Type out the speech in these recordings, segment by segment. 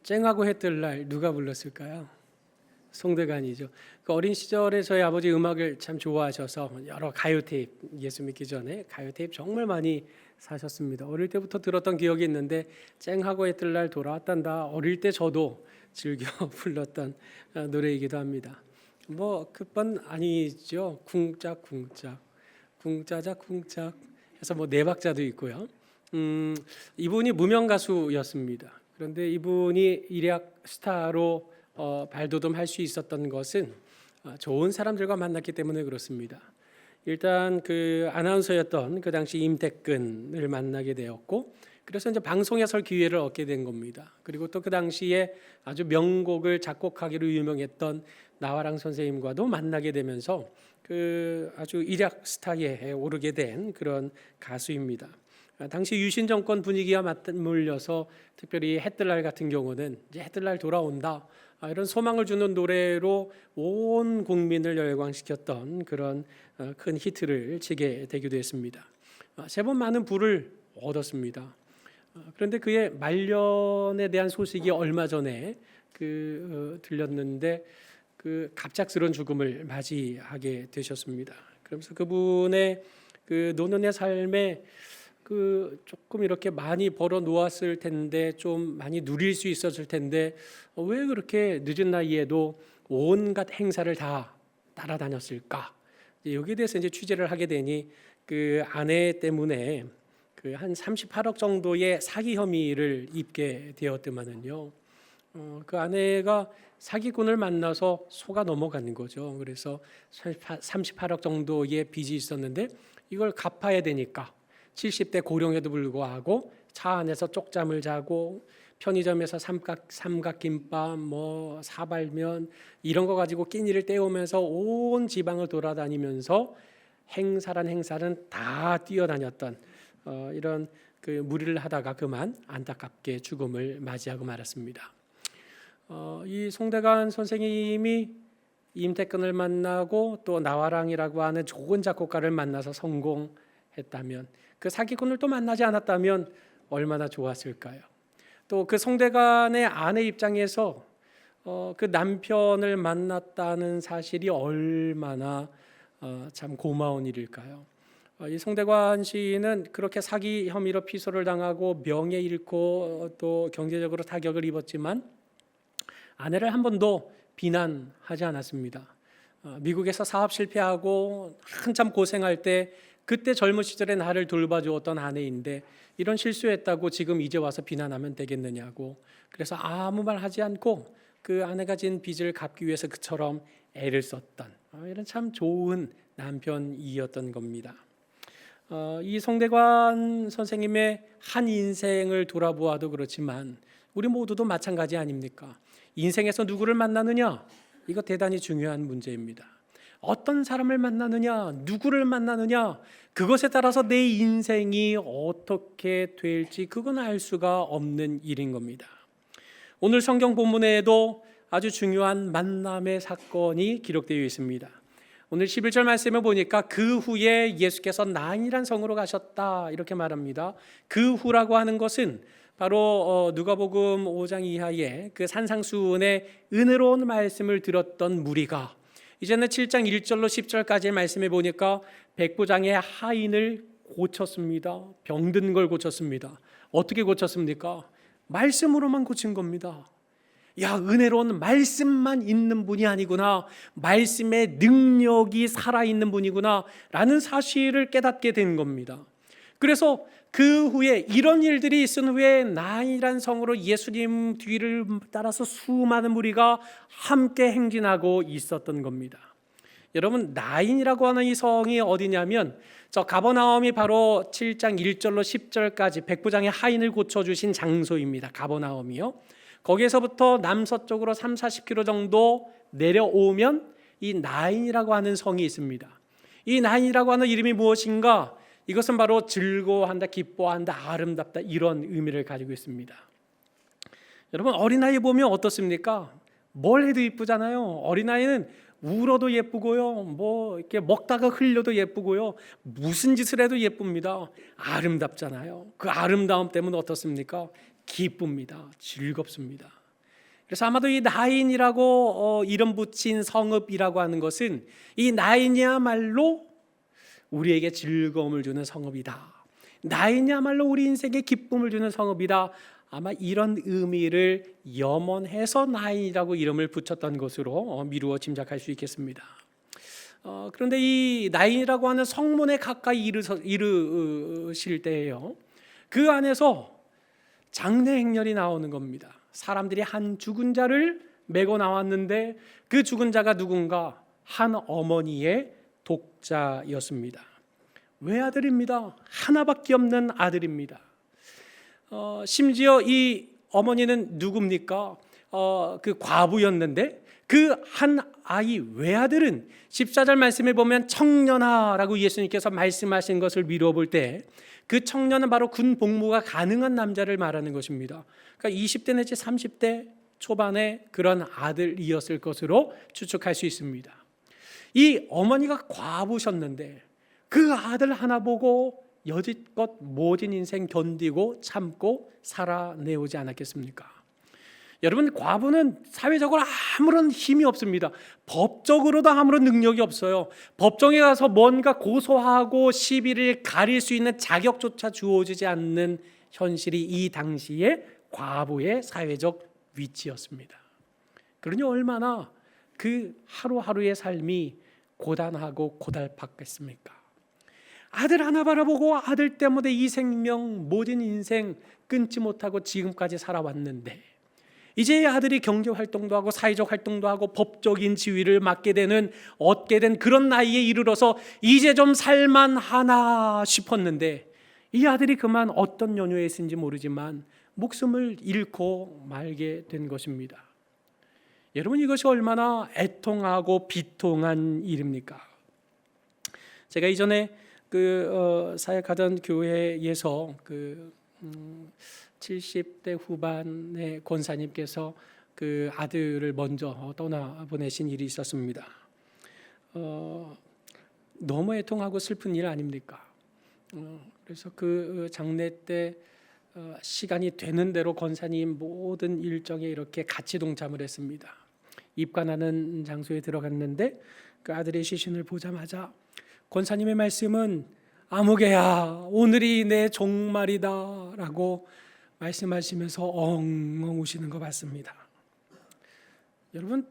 쨍하고 해 뜰 날 누가 불렀을까요? 송대관이죠. 그 어린 시절에 저희 아버지 음악을 참 좋아하셔서 여러 가요 테이프, 예수 믿기 전에 가요 테이프 정말 많이 사셨습니다. 어릴 때부터 들었던 기억이 있는데 쨍하고 해 뜰 날 돌아왔단다. 어릴 때 저도 즐겨 불렀던 노래이기도 합니다. 뭐 그뿐 아니죠. 쿵짝쿵짝 쿵짜자 쿵짝 해서 뭐 네 박자도 있고요. 이분이 무명 가수였습니다. 그런데 이분이 일약 스타로 발돋움할 수 있었던 것은 좋은 사람들과 만났기 때문에 그렇습니다. 일단 그 아나운서였던 그 당시 임택근을 만나게 되었고, 그래서 이제 방송에 설 기회를 얻게 된 겁니다. 그리고 또 그 당시에 아주 명곡을 작곡하기로 유명했던 나화랑 선생님과도 만나게 되면서 그 아주 일약 스타에 오르게 된 그런 가수입니다. 당시 유신 정권 분위기와 맞물려서 특별히 해뜰날 같은 경우는 이제 해뜰날 돌아온다, 이런 소망을 주는 노래로 온 국민을 열광시켰던 그런 큰 히트를 치게 되기도 했습니다. 제법 많은 부를 얻었습니다. 그런데 그의 말년에 대한 소식이 얼마 전에 들렸는데 그 갑작스러운 죽음을 맞이하게 되셨습니다. 그러면서 그분의 그 노년의 삶에 그 조금 이렇게 많이 벌어 놓았을 텐데, 좀 많이 누릴 수 있었을 텐데 왜 그렇게 늦은 나이에도 온갖 행사를 다 따라다녔을까? 여기에 대해서 이제 취재를 하게 되니 그 아내 때문에 그 한 38억 정도의 사기 혐의를 입게 되었더만은요. 그 아내가 사기꾼을 만나서 속아 넘어가는 거죠. 그래서 38억 정도의 빚이 있었는데 이걸 갚아야 되니까 70대 고령에도 불구하고 차 안에서 쪽잠을 자고 편의점에서 삼각김밥, 뭐 사발면 이런 거 가지고 끼니를 때우면서 온 지방을 돌아다니면서 행사란 행사는 다 뛰어다녔던 이런 그 무리를 하다가 그만 안타깝게 죽음을 맞이하고 말았습니다. 이 송대관 선생님이 임택근을 만나고 또 나화랑이라고 하는 좋은 작곡가를 만나서 성공했다면, 그 사기꾼을 또 만나지 않았다면 얼마나 좋았을까요? 또 그 송대관의 아내 입장에서 그 남편을 만났다는 사실이 얼마나 참 고마운 일일까요? 이 송대관 씨는 그렇게 사기 혐의로 피소를 당하고 명예 잃고 또 경제적으로 타격을 입었지만 아내를 한 번도 비난하지 않았습니다. 미국에서 사업 실패하고 한참 고생할 때 그때 젊은 시절에 나를 돌봐주었던 아내인데 이런 실수했다고 지금 이제 와서 비난하면 되겠느냐고, 그래서 아무 말 하지 않고 그 아내가 진 빚을 갚기 위해서 그처럼 애를 썼던 이런 참 좋은 남편이었던 겁니다. 이 송대관 선생님의 한 인생을 돌아보아도 그렇지만 우리 모두도 마찬가지 아닙니까? 인생에서 누구를 만나느냐, 이거 대단히 중요한 문제입니다. 어떤 사람을 만나느냐, 누구를 만나느냐, 그것에 따라서 내 인생이 어떻게 될지 그건 알 수가 없는 일인 겁니다. 오늘 성경 본문에도 아주 중요한 만남의 사건이 기록되어 있습니다. 오늘 11절 말씀을 보니까 그 후에 예수께서 나인이란 성으로 가셨다 이렇게 말합니다. 그 후라고 하는 것은 바로 누가복음 5장 이하의 그 산상수훈의 은혜로운 말씀을 들었던 무리가 이제는 7장 1절로 10절까지의 말씀에 보니까 백부장의 하인을 고쳤습니다. 병든 걸 고쳤습니다. 어떻게 고쳤습니까? 말씀으로만 고친 겁니다. 야, 은혜로운 말씀만 있는 분이 아니구나, 말씀의 능력이 살아있는 분이구나 라는 사실을 깨닫게 된 겁니다. 그래서 그 후에 이런 일들이 있은 후에 나인이란 성으로 예수님 뒤를 따라서 수많은 무리가 함께 행진하고 있었던 겁니다. 여러분, 나인이라고 하는 이 성이 어디냐면 저 가버나움이 바로 7장 1절로 10절까지 백부장의 하인을 고쳐주신 장소입니다. 가버나움이요. 거기에서부터 남서쪽으로 30-40km 정도 내려오면 이 나인이라고 하는 성이 있습니다. 이 나인이라고 하는 이름이 무엇인가? 이것은 바로 즐거워한다, 기뻐한다, 아름답다 이런 의미를 가지고 있습니다. 여러분, 어린아이 보면 어떻습니까? 뭘 해도 예쁘잖아요. 어린아이는 울어도 예쁘고요, 뭐 이렇게 먹다가 흘려도 예쁘고요, 무슨 짓을 해도 예쁩니다. 아름답잖아요. 그 아름다움 때문에 어떻습니까? 기쁩니다. 즐겁습니다. 그래서 아마도 이 나인이라고 이름 붙인 성읍이라고 하는 것은 이 나인이야말로 우리에게 즐거움을 주는 성읍이다. 나인이야말로 우리 인생에 기쁨을 주는 성읍이다. 아마 이런 의미를 염원해서 나인이라고 이름을 붙였던 것으로 미루어 짐작할 수 있겠습니다. 그런데 이 나인이라고 하는 성문에 가까이 이르실 때에요, 그 안에서 장례 행렬이 나오는 겁니다. 사람들이 한 죽은 자를 메고 나왔는데 그 죽은 자가 누군가? 한 어머니의 독자였습니다. 외아들입니다. 하나밖에 없는 아들입니다. 심지어 이 어머니는 누굽니까? 그 과부였는데 그 한 아이 외아들은 14절 말씀에 보면 청년아라고 예수님께서 말씀하신 것을 미루어 볼 때 그 청년은 바로 군 복무가 가능한 남자를 말하는 것입니다. 그러니까 20대 내지 30대 초반의 그런 아들이었을 것으로 추측할 수 있습니다. 이 어머니가 과부셨는데 그 아들 하나 보고 여지껏 모진 인생 견디고 참고 살아내오지 않았겠습니까? 여러분, 과부는 사회적으로 아무런 힘이 없습니다. 법적으로도 아무런 능력이 없어요. 법정에 가서 뭔가 고소하고 시비를 가릴 수 있는 자격조차 주어지지 않는 현실이 이 당시의 과부의 사회적 위치였습니다. 그러니 얼마나 그 하루하루의 삶이 고단하고 고달팠겠습니까? 아들 하나 바라보고 아들 때문에 이 생명, 모든 인생 끊지 못하고 지금까지 살아왔는데 이제 아들이 경제활동도 하고 사회적 활동도 하고 법적인 지위를 얻게 된 그런 나이에 이르러서 이제 좀 살만하나 싶었는데 이 아들이 그만 어떤 연유에 있은지 모르지만 목숨을 잃고 말게 된 것입니다. 여러분, 이것이 얼마나 애통하고 비통한 일입니까? 제가 이전에 사역하던 교회에서 70대 후반의 권사님께서 그 아들을 먼저 떠나보내신 일이 있었습니다. 너무 애통하고 슬픈 일 아닙니까? 그래서 그 장례 때 시간이 되는 대로 권사님 모든 일정에 이렇게 같이 동참을 했습니다. 입관하는 장소에 들어갔는데 그 아들의 시신을 보자마자 권사님의 말씀은 아무개야 오늘이 내 종말이다 라고 말씀하시면서 엉엉 우시는 거 봤습니다. 여러분,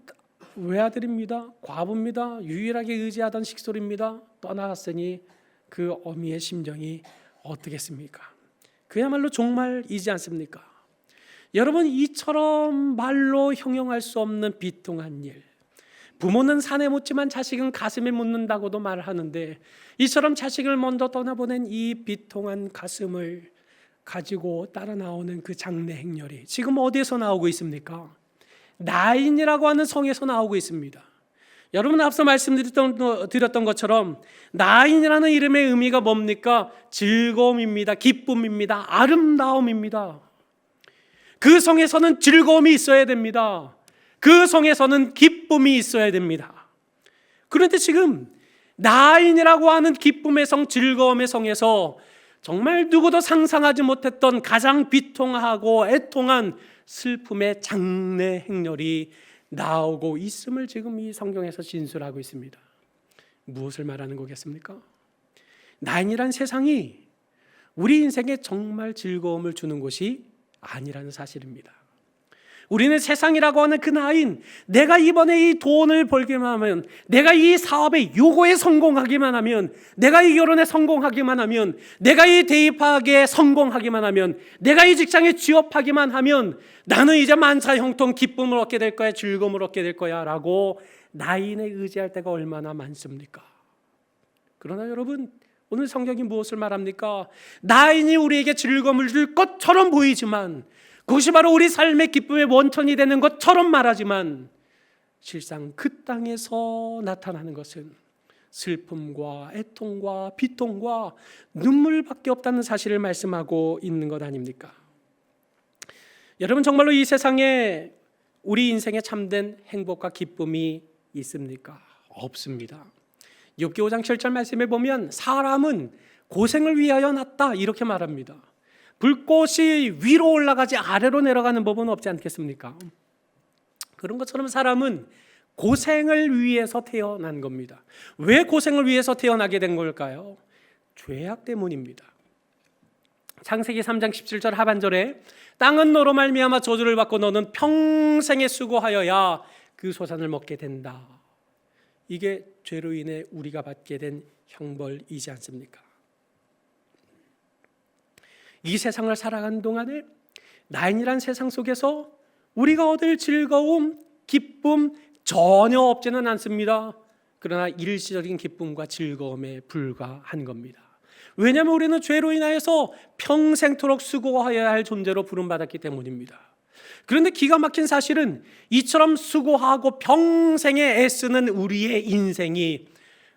외아들입니다. 과부입니다. 유일하게 의지하던 식솔입니다. 떠나갔으니 그 어미의 심정이 어떻겠습니까? 그야말로 종말이지 않습니까? 여러분, 이처럼 말로 형용할 수 없는 비통한 일, 부모는 산에 묻지만 자식은 가슴에 묻는다고도 말하는데 이처럼 자식을 먼저 떠나보낸 이 비통한 가슴을 가지고 따라 나오는 그 장례 행렬이 지금 어디에서 나오고 있습니까? 나인이라고 하는 성에서 나오고 있습니다. 여러분, 앞서 말씀드렸던 것처럼 나인이라는 이름의 의미가 뭡니까? 즐거움입니다. 기쁨입니다. 아름다움입니다. 그 성에서는 즐거움이 있어야 됩니다. 그 성에서는 기쁨이 있어야 됩니다. 그런데 지금 나인이라고 하는 기쁨의 성, 즐거움의 성에서 정말 누구도 상상하지 못했던 가장 비통하고 애통한 슬픔의 장례 행렬이 나오고 있음을 지금 이 성경에서 진술하고 있습니다. 무엇을 말하는 거겠습니까? 나인이란 세상이 우리 인생에 정말 즐거움을 주는 곳이 아니라는 사실입니다. 우리는 세상이라고 하는 그 나인, 내가 이번에 이 돈을 벌기만 하면, 내가 이 사업의 요거에 성공하기만 하면, 내가 이 결혼에 성공하기만 하면, 내가 이 대입학에 성공하기만 하면, 내가 이 직장에 취업하기만 하면 나는 이제 만사형통 기쁨을 얻게 될 거야, 즐거움을 얻게 될 거야 라고 나인에 의지할 때가 얼마나 많습니까? 그러나 여러분, 오늘 성경이 무엇을 말합니까? 나인이 우리에게 즐거움을 줄 것처럼 보이지만 그것이 바로 우리 삶의 기쁨의 원천이 되는 것처럼 말하지만 실상 그 땅에서 나타나는 것은 슬픔과 애통과 비통과 눈물밖에 없다는 사실을 말씀하고 있는 것 아닙니까? 여러분, 정말로 이 세상에 우리 인생에 참된 행복과 기쁨이 있습니까? 없습니다. 욥기 5장 7절 말씀에 보면 사람은 고생을 위하여 났다 이렇게 말합니다. 불꽃이 위로 올라가지 아래로 내려가는 법은 없지 않겠습니까? 그런 것처럼 사람은 고생을 위해서 태어난 겁니다. 왜 고생을 위해서 태어나게 된 걸까요? 죄악 때문입니다. 창세기 3장 17절 하반절에 땅은 너로 말미암아 저주를 받고 너는 평생에 수고하여야 그 소산을 먹게 된다. 이게 죄로 인해 우리가 받게 된 형벌이지 않습니까? 이 세상을 살아가는 동안에 나인이란 세상 속에서 우리가 얻을 즐거움, 기쁨 전혀 없지는 않습니다. 그러나 일시적인 기쁨과 즐거움에 불과한 겁니다. 왜냐하면 우리는 죄로 인하여서 평생토록 수고하여야 할 존재로 부름받았기 때문입니다. 그런데 기가 막힌 사실은 이처럼 수고하고 평생에 애쓰는 우리의 인생이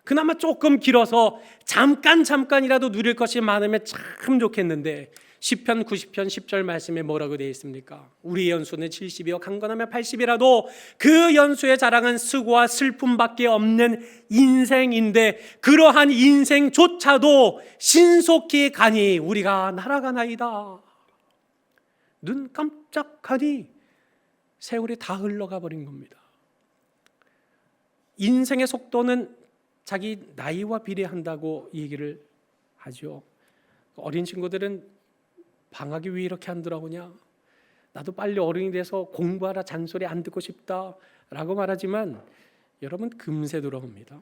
그나마 조금 길어서 잠깐이라도 누릴 것이 많으면 참 좋겠는데 시편 90편 10절 말씀에 뭐라고 되어 있습니까? 우리의 연수는 70이요 강건하면 80이라도 그 연수의 자랑은 수고와 슬픔밖에 없는 인생인데 그러한 인생조차도 신속히 가니 우리가 날아가나이다. 눈 깜짝하니 세월이 다 흘러가 버린 겁니다. 인생의 속도는 자기 나이와 비례한다고 얘기를 하죠. 어린 친구들은 방학이 왜 이렇게 안 돌아오냐? 나도 빨리 어른이 돼서 공부하라 잔소리 안 듣고 싶다라고 말하지만 여러분 금세 돌아옵니다.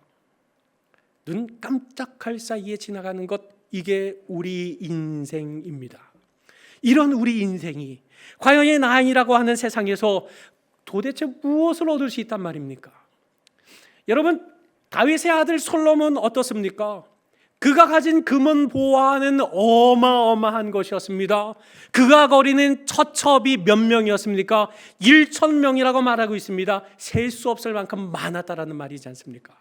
눈 깜짝할 사이에 지나가는 것, 이게 우리 인생입니다. 이런 우리 인생이 과연 이 나인이라고 하는 세상에서 도대체 무엇을 얻을 수 있단 말입니까? 여러분, 다윗의 아들 솔로몬 어떻습니까? 그가 가진 금은 보화는 어마어마한 것이었습니다. 그가 거리는 처첩이 몇 명이었습니까? 1,000명이라고 말하고 있습니다. 셀 수 없을 만큼 많았다라는 말이지 않습니까?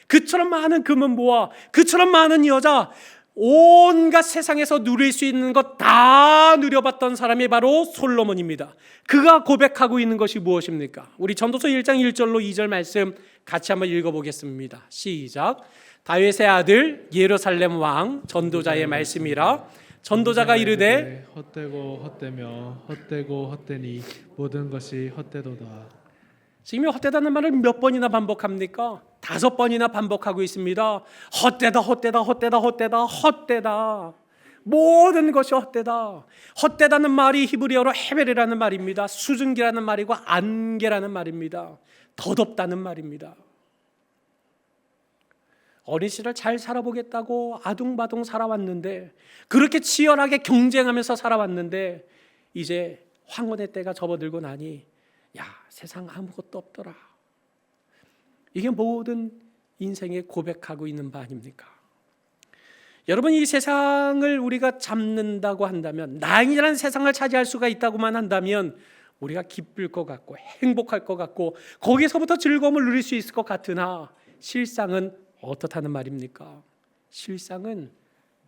그처럼 많은 금은 보화, 그처럼 많은 여자, 온갖 세상에서 누릴 수 있는 것 다 누려봤던 사람이 바로 솔로몬입니다. 그가 고백하고 있는 것이 무엇입니까? 우리 전도서 1장 1절로 2절 말씀 같이 한번 읽어보겠습니다. 시작. 다윗의 아들 예루살렘 왕 전도자의 말씀이라. 전도자가 이르되 헛되고 헛되며 헛되고 헛되니 모든 것이 헛되도다. 지금 헛되다는 말을 몇 번이나 반복합니까? 5번이나 반복하고 있습니다. 헛되다 헛되다 헛되다 헛되다 헛되다. 모든 것이 헛되다. 헛되다는 말이 히브리어로 헤벨이라는 말입니다. 수증기라는 말이고 안개라는 말입니다. 덧없다는 말입니다. 어린 시절 잘 살아보겠다고 아둥바둥 살아왔는데, 그렇게 치열하게 경쟁하면서 살아왔는데 이제 황혼의 때가 접어들고 나니 야, 세상 아무것도 없더라. 이게 모든 인생에 고백하고 있는 바 아닙니까? 여러분, 이 세상을 우리가 잡는다고 한다면, 나인이라는 세상을 차지할 수가 있다고만 한다면 우리가 기쁠 것 같고 행복할 것 같고 거기서부터 즐거움을 누릴 수 있을 것 같으나 실상은 어떻다는 말입니까? 실상은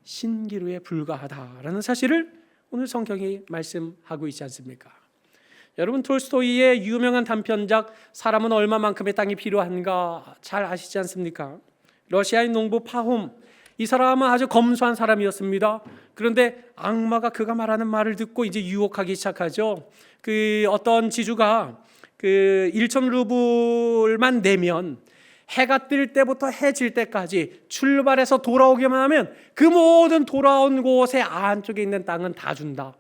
신기루에 불과하다라는 사실을 오늘 성경이 말씀하고 있지 않습니까? 여러분, 톨스토이의 유명한 단편작 사람은 얼마만큼의 땅이 필요한가 잘 아시지 않습니까? 러시아의 농부 파홈, 이 사람은 아주 검소한 사람이었습니다. 그런데 악마가 그가 말하는 말을 듣고 이제 유혹하기 시작하죠. 그 어떤 지주가 그 1,000루블만 내면 해가 뜰 때부터 해 질 때까지 출발해서 돌아오기만 하면 그 모든 돌아온 곳의 안쪽에 있는 땅은 다 준다.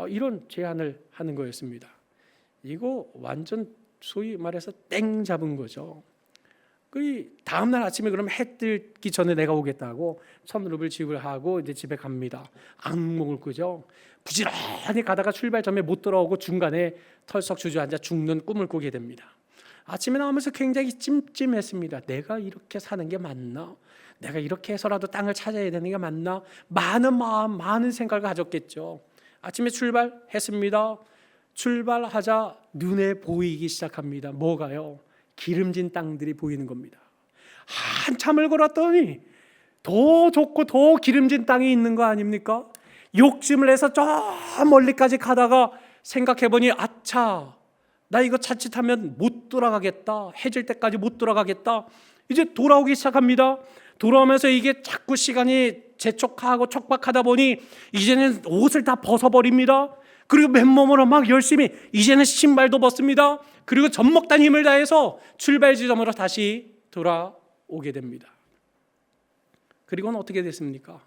이런 제안을 하는 거였습니다. 이거 완전 소위 말해서 땡 잡은 거죠. 그 다음날 아침에 그럼 해 뜨기 전에 내가 오겠다고 1,000루블 지불하고 이제 집에 갑니다. 악몽을 꾸죠. 부지런히 가다가 출발 전에 못 돌아오고 중간에 털썩 주저앉아 죽는 꿈을 꾸게 됩니다. 아침에 나오면서 굉장히 찜찜했습니다. 내가 이렇게 사는 게 맞나? 내가 이렇게 해서라도 땅을 찾아야 되는 게 맞나? 많은 마음, 많은 생각을 가졌겠죠. 아침에 출발했습니다. 출발하자 눈에 보이기 시작합니다. 뭐가요? 기름진 땅들이 보이는 겁니다. 한참을 걸었더니 더 좋고 더 기름진 땅이 있는 거 아닙니까? 욕심을 해서 저 멀리까지 가다가 생각해보니 아차, 나 이거 자칫하면 못 돌아가겠다. 해질 때까지 못 돌아가겠다. 이제 돌아오기 시작합니다. 돌아오면서 이게 자꾸 시간이 재촉하고 촉박하다 보니 이제는 옷을 다 벗어버립니다. 그리고 맨몸으로 막 열심히 이제는 신발도 벗습니다. 그리고 젖먹단 힘을 다해서 출발 지점으로 다시 돌아오게 됩니다. 그리고는 어떻게 됐습니까?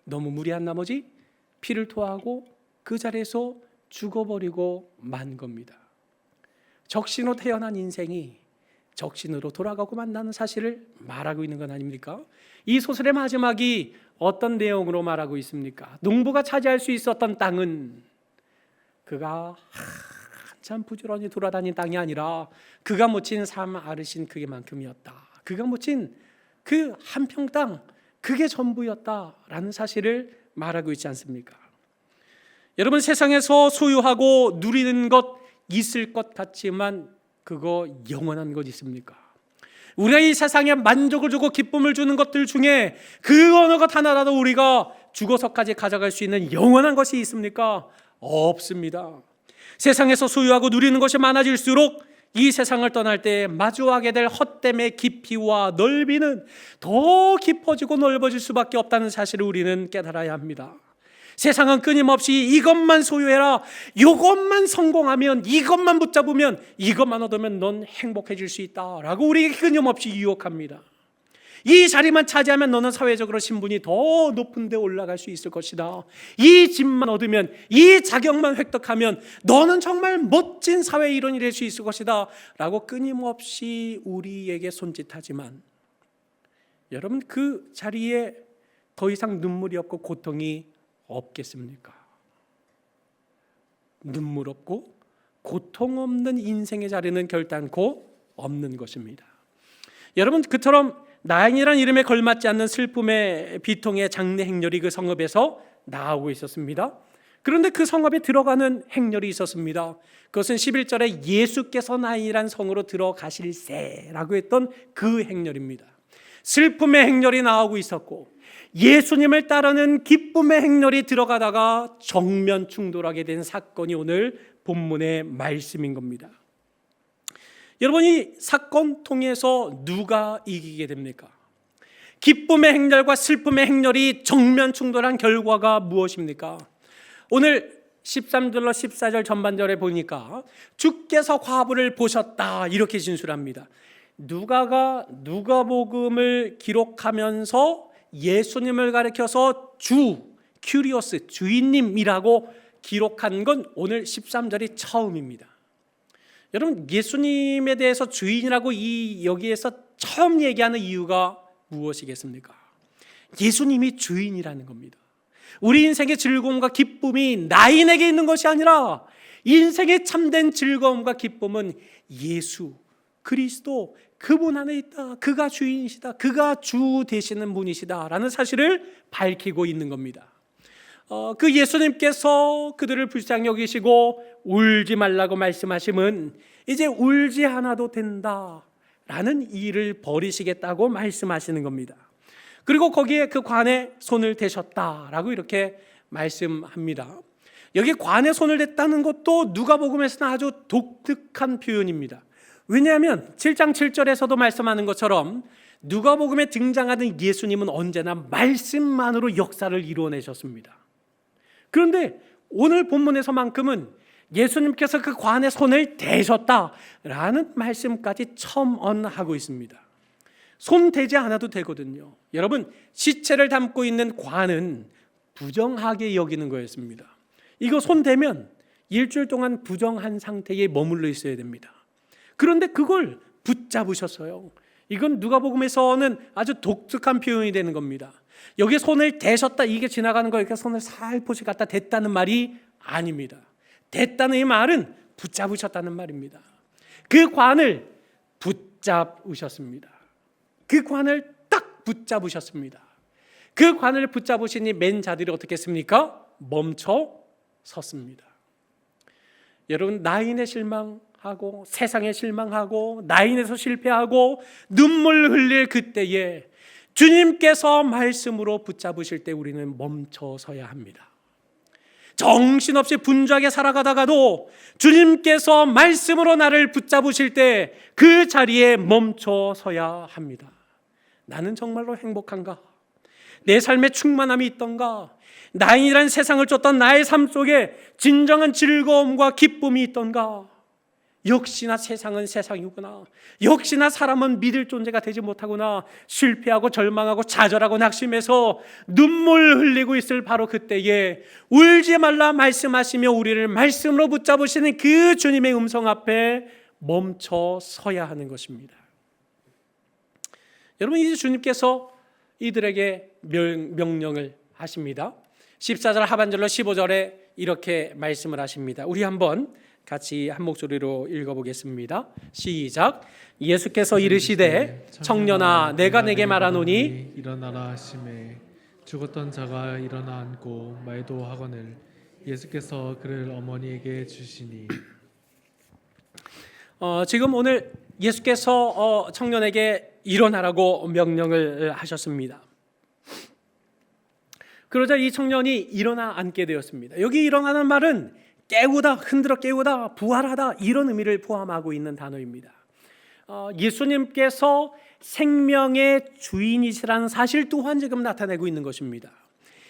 너무 무리한 나머지 피를 토하고 그 자리에서 죽어버리고 만 겁니다. 적신으로 태어난 인생이 적신으로 돌아가고 만다는 사실을 말하고 있는 건 아닙니까? 이 소설의 마지막이 어떤 내용으로 말하고 있습니까? 농부가 차지할 수 있었던 땅은 그가 한참 부지런히 돌아다닌 땅이 아니라 그가 묻힌 삶 아르신 그게만큼이었다. 그가 묻힌 그 한 평 땅, 그게 전부였다라는 사실을 말하고 있지 않습니까? 여러분, 세상에서 소유하고 누리는 것 있을 것 같지만 그거 영원한 것 있습니까? 우리가 이 세상에 만족을 주고 기쁨을 주는 것들 중에 그 어느 것 하나라도 우리가 죽어서까지 가져갈 수 있는 영원한 것이 있습니까? 없습니다. 세상에서 소유하고 누리는 것이 많아질수록 이 세상을 떠날 때 마주하게 될 헛됨의 깊이와 넓이는 더 깊어지고 넓어질 수밖에 없다는 사실을 우리는 깨달아야 합니다. 세상은 끊임없이 이것만 소유해라, 이것만 성공하면, 이것만 붙잡으면, 이것만 얻으면 넌 행복해질 수 있다라고 우리에게 끊임없이 유혹합니다. 이 자리만 차지하면 너는 사회적으로 신분이 더 높은 데 올라갈 수 있을 것이다. 이 집만 얻으면, 이 자격만 획득하면 너는 정말 멋진 사회 일원이 될 수 있을 것이다 라고 끊임없이 우리에게 손짓하지만, 여러분, 그 자리에 더 이상 눈물이 없고 고통이 없겠습니까? 눈물 없고 고통 없는 인생의 자리는 결단코 없는 것입니다. 여러분, 그처럼 나인이라는 이름에 걸맞지 않는 슬픔의 비통의 장례 행렬이 그 성읍에서 나오고 있었습니다. 그런데 그 성읍에 들어가는 행렬이 있었습니다. 그것은 11절에 예수께서 나인이라는 성으로 들어가실세라고 했던 그 행렬입니다. 슬픔의 행렬이 나오고 있었고 예수님을 따르는 기쁨의 행렬이 들어가다가 정면 충돌하게 된 사건이 오늘 본문의 말씀인 겁니다. 여러분, 이 사건 통해서 누가 이기게 됩니까? 기쁨의 행렬과 슬픔의 행렬이 정면 충돌한 결과가 무엇입니까? 오늘 13절로 14절 전반절에 보니까 주께서 과부를 보셨다 이렇게 진술합니다. 누가가 누가복음을 기록하면서 예수님을 가리켜서 큐리오스, 주인님이라고 기록한 건 오늘 13절이 처음입니다. 여러분, 예수님에 대해서 주인이라고 여기에서 처음 얘기하는 이유가 무엇이겠습니까? 예수님이 주인이라는 겁니다. 우리 인생의 즐거움과 기쁨이 나인에게 있는 것이 아니라 인생의 참된 즐거움과 기쁨은 예수 그리스도, 그분 안에 있다. 그가 주인이시다. 그가 주 되시는 분이시다 라는 사실을 밝히고 있는 겁니다. 그 예수님께서 그들을 불쌍히 여기시고 울지 말라고 말씀하심은 이제 울지 않아도 된다라는 일을 버리시겠다고 말씀하시는 겁니다. 그리고 거기에 그 관에 손을 대셨다라고 이렇게 말씀합니다. 여기 관에 손을 댔다는 것도 누가복음에서는 아주 독특한 표현입니다. 왜냐하면 7장 7절에서도 말씀하는 것처럼 누가복음에 등장하는 예수님은 언제나 말씀만으로 역사를 이루어내셨습니다. 그런데 오늘 본문에서만큼은 예수님께서 그 관에 손을 대셨다라는 말씀까지 첨언하고 있습니다. 손 대지 않아도 되거든요. 여러분, 시체를 담고 있는 관은 부정하게 여기는 거였습니다. 이거 손 대면 일주일 동안 부정한 상태에 머물러 있어야 됩니다. 그런데 그걸 붙잡으셨어요. 이건 누가복음에서는 아주 독특한 표현이 되는 겁니다. 여기 손을 대셨다, 이게 지나가는 거니까 손을 살포시 갖다 댔다는 말이 아닙니다. 댔다는 이 말은 붙잡으셨다는 말입니다. 그 관을 붙잡으셨습니다. 그 관을 딱 붙잡으셨습니다. 그 관을 붙잡으시니 맨 자들이 어떻게 했습니까? 멈춰 섰습니다. 여러분, 나인에 실망하고 세상에 실망하고 나인에서 실패하고 눈물 흘릴 그때에 주님께서 말씀으로 붙잡으실 때 우리는 멈춰서야 합니다. 정신없이 분주하게 살아가다가도 주님께서 말씀으로 나를 붙잡으실 때 그 자리에 멈춰서야 합니다. 나는 정말로 행복한가? 내 삶에 충만함이 있던가? 나인이라는 세상을 쫓던 나의 삶 속에 진정한 즐거움과 기쁨이 있던가? 역시나 세상은 세상이구나. 역시나 사람은 믿을 존재가 되지 못하구나. 실패하고 절망하고 좌절하고 낙심해서 눈물 흘리고 있을 바로 그때에 울지 말라 말씀하시며 우리를 말씀으로 붙잡으시는 그 주님의 음성 앞에 멈춰 서야 하는 것입니다. 여러분, 이제 주님께서 이들에게 명령을 하십니다. 14절 하반절로 15절에 이렇게 말씀을 하십니다. 우리 한번 같이 한 목소리로 읽어보겠습니다. 시작. 예수께서 이르시되 청년아 내가 내게 말하노니 일어나라 하시매 죽었던 자가 일어나 앉고 말도 하거늘 예수께서 그를 어머니에게 주시니. 지금 오늘 예수께서 청년에게 일어나라고 명령을 하셨습니다. 그러자 이 청년이 일어나 앉게 되었습니다. 여기 일어나는 말은 깨우다, 흔들어 깨우다, 부활하다 이런 의미를 포함하고 있는 단어입니다. 예수님께서 생명의 주인이시라는 사실 또한 지금 나타내고 있는 것입니다.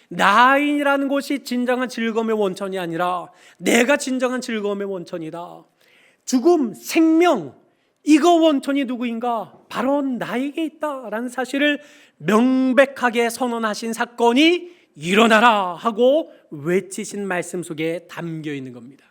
나인이라는 곳이 진정한 즐거움의 원천이 아니라 내가 진정한 즐거움의 원천이다. 죽음, 생명, 이거 원천이 누구인가? 바로 나에게 있다라는 사실을 명백하게 선언하신 사건이 일어나라 하고 외치신 말씀 속에 담겨 있는 겁니다.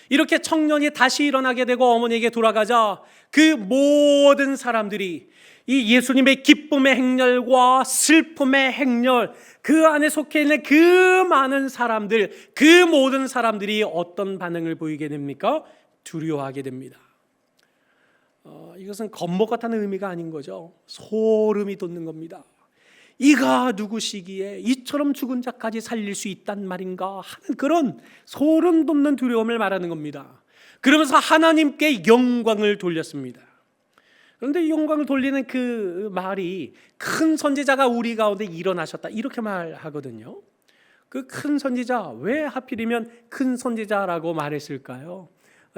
이렇게 청년이 다시 일어나게 되고 어머니에게 돌아가자 그 모든 사람들이 이 예수님의 기쁨의 행렬과 슬픔의 행렬, 그 안에 속해 있는 그 많은 사람들, 그 모든 사람들이 어떤 반응을 보이게 됩니까? 두려워하게 됩니다. 이것은 겁먹 같다는 의미가 아닌 거죠. 소름이 돋는 겁니다. 이가 누구시기에 이처럼 죽은 자까지 살릴 수 있단 말인가 하는 그런 소름 돋는 두려움을 말하는 겁니다. 그러면서 하나님께 영광을 돌렸습니다. 그런데 이 영광을 돌리는 그 말이 큰 선지자가 우리 가운데 일어나셨다 이렇게 말하거든요. 그 큰 선지자, 왜 하필이면 큰 선지자라고 말했을까요?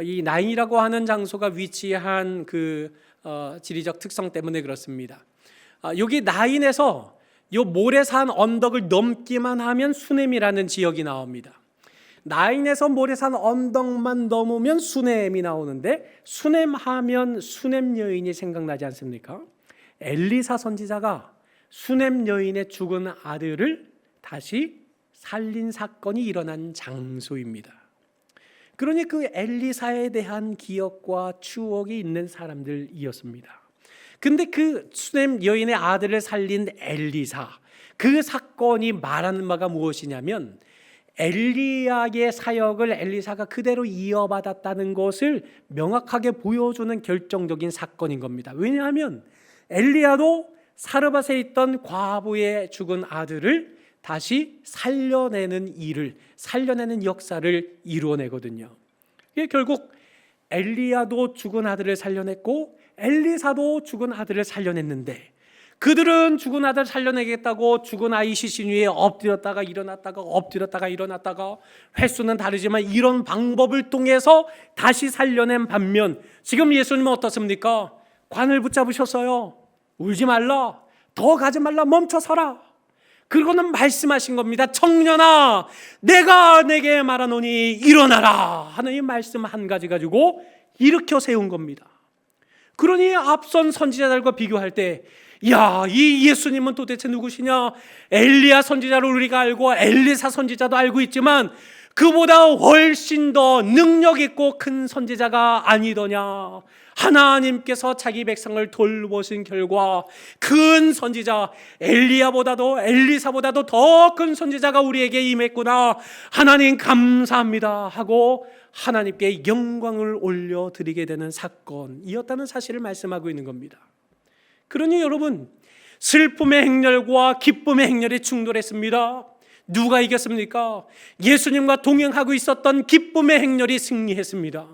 이 나인이라고 하는 장소가 위치한 그 지리적 특성 때문에 그렇습니다. 여기 나인에서 요 모래산 언덕을 넘기만 하면 수넴이라는 지역이 나옵니다. 나인에서 모래산 언덕만 넘으면 수넴이 나오는데 수넴 하면 수넴 여인이 생각나지 않습니까? 엘리사 선지자가 수넴 여인의 죽은 아들을 다시 살린 사건이 일어난 장소입니다. 그러니 그 엘리사에 대한 기억과 추억이 있는 사람들이었습니다. 근데 그 수넴 여인의 아들을 살린 엘리사, 그 사건이 말하는 바가 무엇이냐면 엘리야의 사역을 엘리사가 그대로 이어받았다는 것을 명확하게 보여주는 결정적인 사건인 겁니다. 왜냐하면 엘리야도 사르밧에 있던 과부의 죽은 아들을 다시 살려내는 일을, 살려내는 역사를 이루어내거든요. 이게 결국 엘리야도 죽은 아들을 살려냈고 엘리사도 죽은 아들을 살려냈는데 그들은 죽은 아들 살려내겠다고 죽은 아이 시신 위에 엎드렸다가 일어났다가 엎드렸다가 일어났다가 횟수는 다르지만 이런 방법을 통해서 다시 살려낸 반면 지금 예수님은 어떻습니까? 관을 붙잡으셨어요. 울지 말라, 더 가지 말라, 멈춰 서라. 그리고는 말씀하신 겁니다. 청년아 내가 내게 말하노니 일어나라 하는 이 말씀 한 가지 가지고 일으켜 세운 겁니다. 그러니 앞선 선지자들과 비교할 때 야, 이 예수님은 도대체 누구시냐? 엘리야 선지자를 우리가 알고 엘리사 선지자도 알고 있지만 그보다 훨씬 더 능력 있고 큰 선지자가 아니더냐? 하나님께서 자기 백성을 돌보신 결과 큰 선지자 엘리야보다도 엘리사보다도 더 큰 선지자가 우리에게 임했구나. 하나님 감사합니다 하고 하나님께 영광을 올려드리게 되는 사건이었다는 사실을 말씀하고 있는 겁니다. 그러니 여러분, 슬픔의 행렬과 기쁨의 행렬이 충돌했습니다. 누가 이겼습니까? 예수님과 동행하고 있었던 기쁨의 행렬이 승리했습니다.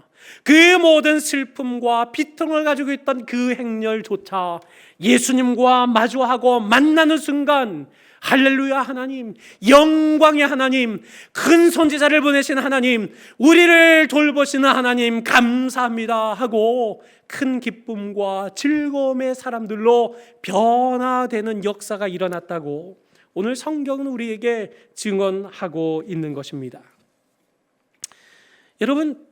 그 모든 슬픔과 비통을 가지고 있던 그 행렬조차 예수님과 마주하고 만나는 순간 할렐루야 하나님, 영광의 하나님, 큰 선지자를 보내신 하나님, 우리를 돌보시는 하나님 감사합니다 하고 큰 기쁨과 즐거움의 사람들로 변화되는 역사가 일어났다고 오늘 성경은 우리에게 증언하고 있는 것입니다. 여러분,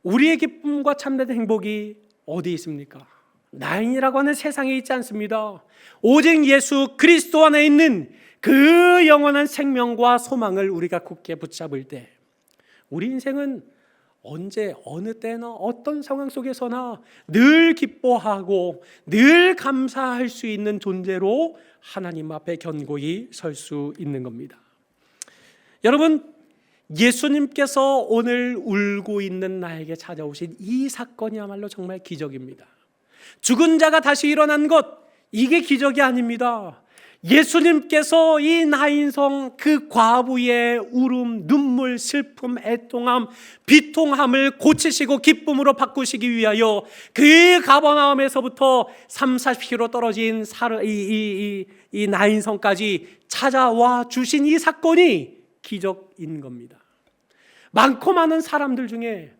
우리의 기쁨과 참된 행복이 어디 있습니까? 나인이라고 하는 세상에 있지 않습니다. 오직 예수 그리스도 안에 있는 그 영원한 생명과 소망을 우리가 굳게 붙잡을 때 우리 인생은 언제 어느 때나 어떤 상황 속에서나 늘 기뻐하고 늘 감사할 수 있는 존재로 하나님 앞에 견고히 설 수 있는 겁니다. 여러분, 예수님께서 오늘 울고 있는 나에게 찾아오신 이 사건이야말로 정말 기적입니다. 죽은 자가 다시 일어난 것, 이게 기적이 아닙니다. 예수님께서 이 나인성 그 과부의 울음, 눈물, 슬픔, 애통함, 비통함을 고치시고 기쁨으로 바꾸시기 위하여 그 가버나움에서부터 30-40km 떨어진 이 나인성까지 찾아와 주신 이 사건이 기적인 겁니다. 많고 많은 사람들 중에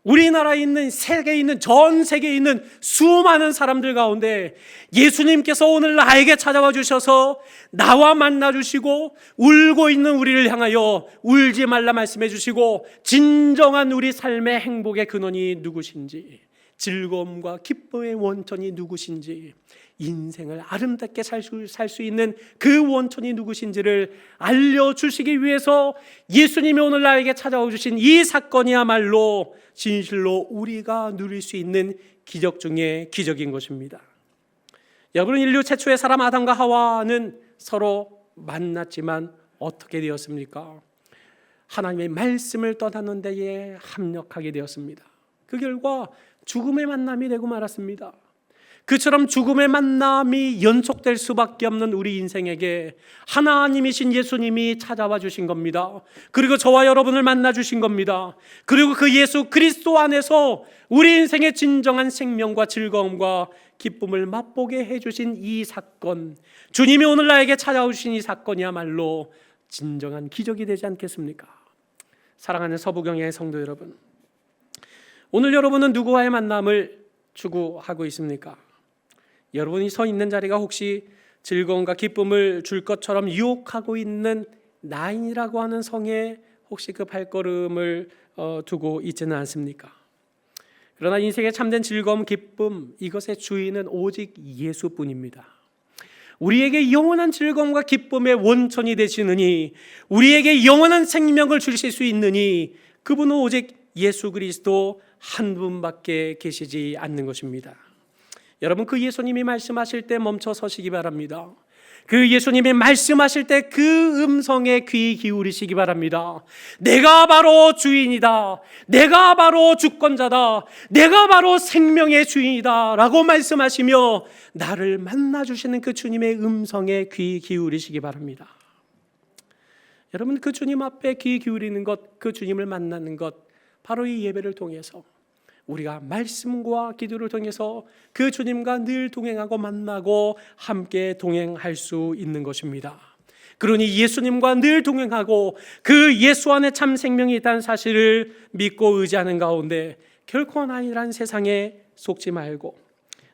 우리나라에 있는 세계에 있는 전 세계에 있는 수많은 사람들 가운데 예수님께서 오늘 나에게 찾아와 주셔서 나와 만나 주시고 울고 있는 우리를 향하여 울지 말라 말씀해 주시고 진정한 우리 삶의 행복의 근원이 누구신지, 즐거움과 기쁨의 원천이 누구신지, 인생을 아름답게 살 수 있는 그 원천이 누구신지를 알려주시기 위해서 예수님이 오늘 나에게 찾아와 주신 이 사건이야말로 진실로 우리가 누릴 수 있는 기적 중에 기적인 것입니다. 여러분, 인류 최초의 사람 아담과 하와는 서로 만났지만 어떻게 되었습니까? 하나님의 말씀을 떠나는 데에 합력하게 되었습니다. 그 결과 죽음의 만남이 되고 말았습니다. 그처럼 죽음의 만남이 연속될 수밖에 없는 우리 인생에게 하나님이신 예수님이 찾아와 주신 겁니다. 그리고 저와 여러분을 만나 주신 겁니다. 그리고 그 예수 그리스도 안에서 우리 인생의 진정한 생명과 즐거움과 기쁨을 맛보게 해주신 이 사건, 주님이 오늘 나에게 찾아오신 이 사건이야말로 진정한 기적이 되지 않겠습니까? 사랑하는 서부경야의 성도 여러분, 오늘 여러분은 누구와의 만남을 추구하고 있습니까? 여러분이 서 있는 자리가 혹시 즐거움과 기쁨을 줄 것처럼 유혹하고 있는 나인이라고 하는 성에 혹시 그 발걸음을 두고 있지는 않습니까? 그러나 인생의 참된 즐거움, 기쁨, 이것의 주인은 오직 예수뿐입니다. 우리에게 영원한 즐거움과 기쁨의 원천이 되시느니, 우리에게 영원한 생명을 주실 수 있느니 그분은 오직 예수 그리스도 한 분밖에 계시지 않는 것입니다. 여러분, 그 예수님이 말씀하실 때 멈춰 서시기 바랍니다. 그 예수님이 말씀하실 때 그 음성에 귀 기울이시기 바랍니다. 내가 바로 주인이다, 내가 바로 주권자다, 내가 바로 생명의 주인이다 라고 말씀하시며 나를 만나주시는 그 주님의 음성에 귀 기울이시기 바랍니다. 여러분, 그 주님 앞에 귀 기울이는 것, 그 주님을 만나는 것, 바로 이 예배를 통해서 우리가 말씀과 기도를 통해서 그 주님과 늘 동행하고 만나고 함께 동행할 수 있는 것입니다. 그러니 예수님과 늘 동행하고 그 예수 안에 참 생명이 있다는 사실을 믿고 의지하는 가운데 결코 나이란 세상에 속지 말고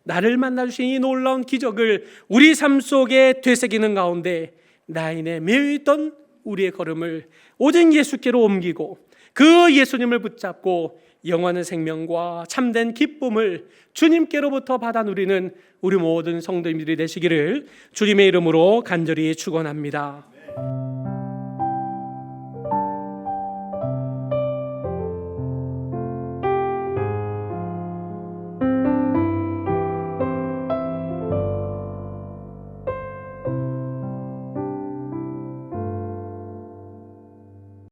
나를 만나주신 이 놀라운 기적을 우리 삶 속에 되새기는 가운데 나인에 매여있던 우리의 걸음을 오직 예수께로 옮기고 그 예수님을 붙잡고 영원한 생명과 참된 기쁨을 주님께로부터 받아 누리는 우리 모든 성도님들이 되시기를 주님의 이름으로 간절히 축원합니다.